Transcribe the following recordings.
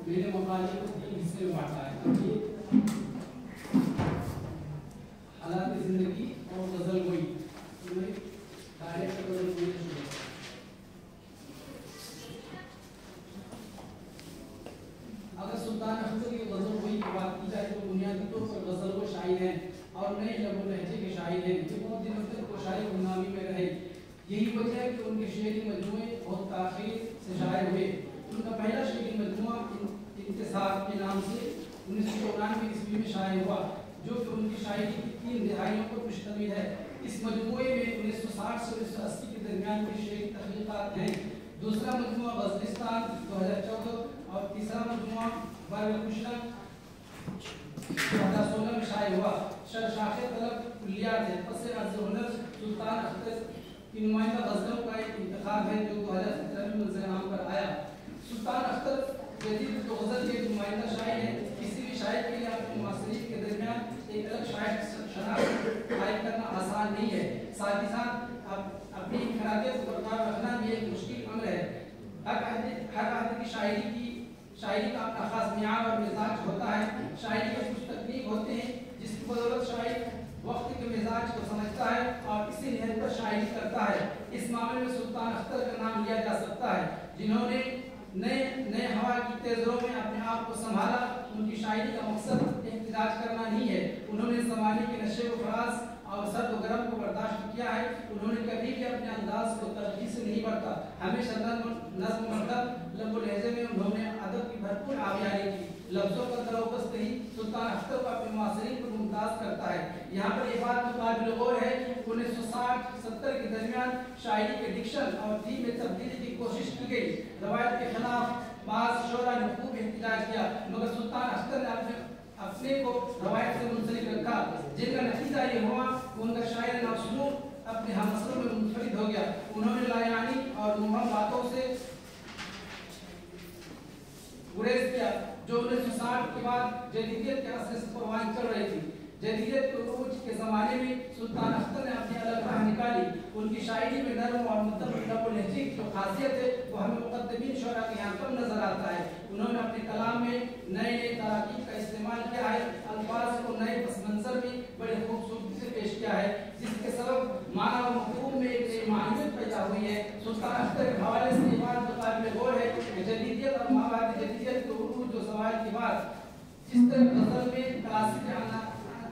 میں نے مقالے کو 3 حصے میں بانٹا ہے. حالات زندگی اور غزل گوئی. ڈائریکٹ غزل گوئی شروع. اگر سلطان اختر کی غزل گوئی کی بات کی جائے تو بنیادی طور پر غزل گو شاعر ہیں اور نئے لب و لہجے کے شاعر ہیں جو بہت دنوں تک کوشائی غلامی میں رہے. یہی وجہ ہے کہ ان کے شعری مجموعے بہت تاخیر سے شائع ہوئے. ان کا پہلا شعری مجموعہ انتصار کے نام سے 1994 عیسوی میں شائع ہوا جو کہ ان کی شاعری کی 3 دہائیوں پر مشتمل ہے. اس مجموعے میں 1960 سے 1980 کے درمیان کی شعری تخلیقات ہیں. دوسرا مجموعہ غزلستان 2014 اور تیسرا مجموعہ برالکشنا 2016 میں شائع ہوا. شاخ طلب کلیات ہے. پس از ہنر سلطان اختر کی نمائندہ غزلوں کا ایک انتخاب ہے جو 2017 میں منظر عام پر آیا. سلطان اختر جدید غزل کے نمائندہ شاعر ہیں. کسی بھی شاعر کے لیے اپنے معاصرین کے درمیان ایک الگ شاعر شناخت قائم کرنا آسان نہیں ہے. ساتھ ہی ساتھ اپنی انفرادیت کو برقرار رکھنا بھی ایک مشکل امر ہے. ہر آدمی کی شاعری کا اپنا خاص معیار اور مزاج ہوتا ہے. شاعری کے کچھ تکنیک ہوتے ہیں جس کی بدولت شاعر وقت کے مزاج کو سمجھتا ہے اور اسی نہج پر شاعری کرتا ہے. اس معاملے میں سلطان اختر کا نام لیا جا سکتا ہے جنہوں نے نئے ہوا کی تیزروں میں اپنے آپ کو سنبھالا. ان کی شاعری کا مقصد احتجاج کرنا نہیں ہے. انہوں نے زمانے کے نشے و فراز اور سرد و گرم کو برداشت کیا ہے. انہوں نے کبھی بھی اپنے انداز کو ترجیح سے نہیں برتا. ہمیشہ نظم و مطلب لب و لہجے میں انہوں نے ادب کی بھرپور آبیاری کی. لفظوں کا دروبست ہی سلطان اختر کو اپنے معاصرین کو ممتاز کرتا ہے. یہاں پر یہ بات قابل غور ہے کہ 1960-70 کے درمیان شاعری کے ڈکشن اور تھیم میں تبدیلی کی کوشش کی گئی. روایت کے خلاف بعض شعراء نے خوب احتجاج کیا مگر سلطان اختر نے اپنے کو روایت سے منسلک رکھا جن کا نتیجہ یہ ہوا کہ ان کا شاعر ناشنور اپنے ہم اثروں میں منفرد ہو گیا. انہوں نے لایانی اور مبہم باتوں سے گریز کیا جو 1960 کے بعد جدیدیت کے اثر سے پروان چڑھ رہی تھی. جدیدیت کے عروج کے زمانے میں سلطان اختر نے اپنی الگ راہ نکالی. ان کی شاعری میں نرم اور مدبر لب و لہجے کی جو خاصیت ہے وہ ہمیں مقدمین شعراء کے یہاں کم نظر آتا ہے. انہوں نے اپنے کلام میں نئے تراکیب کا استعمال کیا ہے. الفاظ کو نئے پس منظر میں بڑے خوبصورتی سے پیش کیا ہے جس کے سبب معنی و مفہوم میں ایک نئی معنویت پیدا ہوئی ہے. سلطان اختر کے حوالے سے یہ بات قابل غور ہے کہ جدیدیت اور مابعد جدیدیت کے عروج و زوال کے بعد جس طرح غزل میں کلاسیک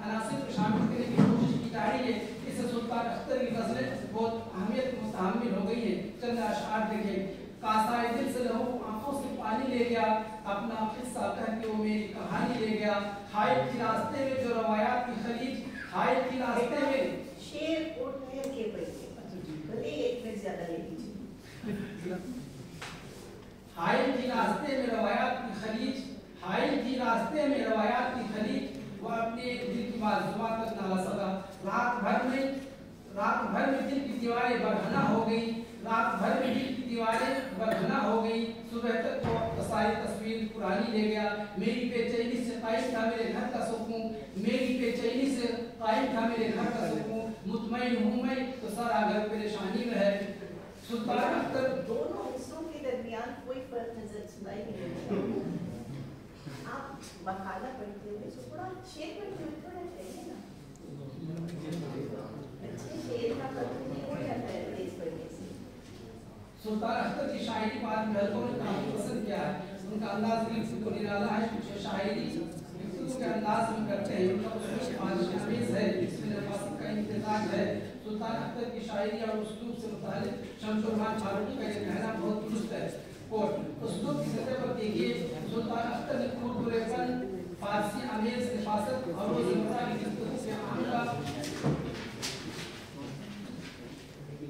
عناصر کو شامل کرنے کی کوشش کی جا رہی ہے اس سے سلطان اختر کی غزلیں بہت اہمیت مستحمل ہو گئی ہیں. چند اشعار دیکھیں. کاسائے دل سے لہو آنکھوں سے پانی لے گیا اپنا قصہ کہہ کے وہ میری کہانی لے گیا. حائط کی راستے میں جو روایات کی خلیج حائط کی راستے میں شیر اور مہر کے پڑھیے ایک میں زیادہ لے لیجیے. حائط کی راستے میں روایات کی خلیج حائط کی راستے میں روایات کی خلیج وہ اپنے دل کی بازوات تک نہ سکا. رات بھر میں دل کی دیواریں برہنہ ہو گئی. رات بھر میں دل کی دیواریں برہنہ ہو گئی. صبح تک وہ ساری تصویر پرانی لے گیا. میری بے چینی سے قائم تھا میرے گھر کا سکون. میری بے چینی سے قائم تھا میرے گھر کا سکون. مطمئن ہوں میں تو سارا گھر پریشانی میں ہے. سلطان اختر دونوں حصوں کے درمیان کوئی فرق نظر سنائی نہیں دیتا. آپ مقالہ پڑھتے ہوئے تو تھوڑا شعر پڑھتے ہوئے تھوڑا چاہیے نا. اچھے شعر کا فرق نہیں ہو جاتا ہے تیز پڑھنے سے. سلطان اختر کی شاعری بعد میں حلقوں نے کافی پسند کیا ہے. ان کا انداز بالکل کو نرالا ہے. کچھ شاعری بالکل کے انداز میں کرتے ہیں. ان کا اسلوب شامیز ہے جس میں نفاست کا امتزاج ہے. سلطان اختر کی شاعری اور اسلوب سے متعلق شمس الرحمان فاروقی کا یہ کہنا بہت درست ہے. اسلوب کی سطح پر دیکھیے سلطان اختر نے خوبصورت فن فارسی امیز نفاست اور روزمرہ کی گفتگو کے عام کا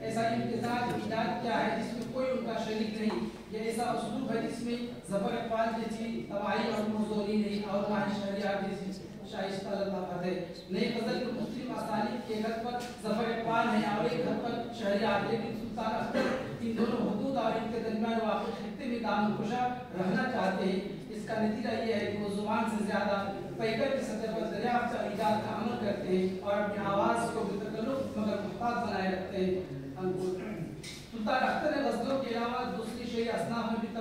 ایسا امتزاج ایجاد کیا ہے جس میں کوئی ان کا شریک نہیں. یہ ایسا اسلوب ہے جس میں ظفر اقبال جیسی طباعی اور موزونی نہیں اور نہ ہی شہریار جیسی شائستہ لطافت ہے. نئی غزل کے مختلف اسالیب کے گھر پر ظفر اقبال ہے اور ایک گھر پر شہریار. لیکن سلطان اختر ان دونوں حدود اور ان کے درمیان واقع خطے میں دامن کشا رہنا چاہتے ہیں. اس کا نتیجہ یہ ہے کہ وہ زبان سے زیادہ پیکر کی سطح پر دریافت اور ایجاد کا عمل کرتے ہیں اور اپنی آواز کو بے تکلف مگر محتاط بنائے رکھتے ہیں. سلطان اختر نے غزلوں کے علاوہ دوسری شعری اصناف میں بھی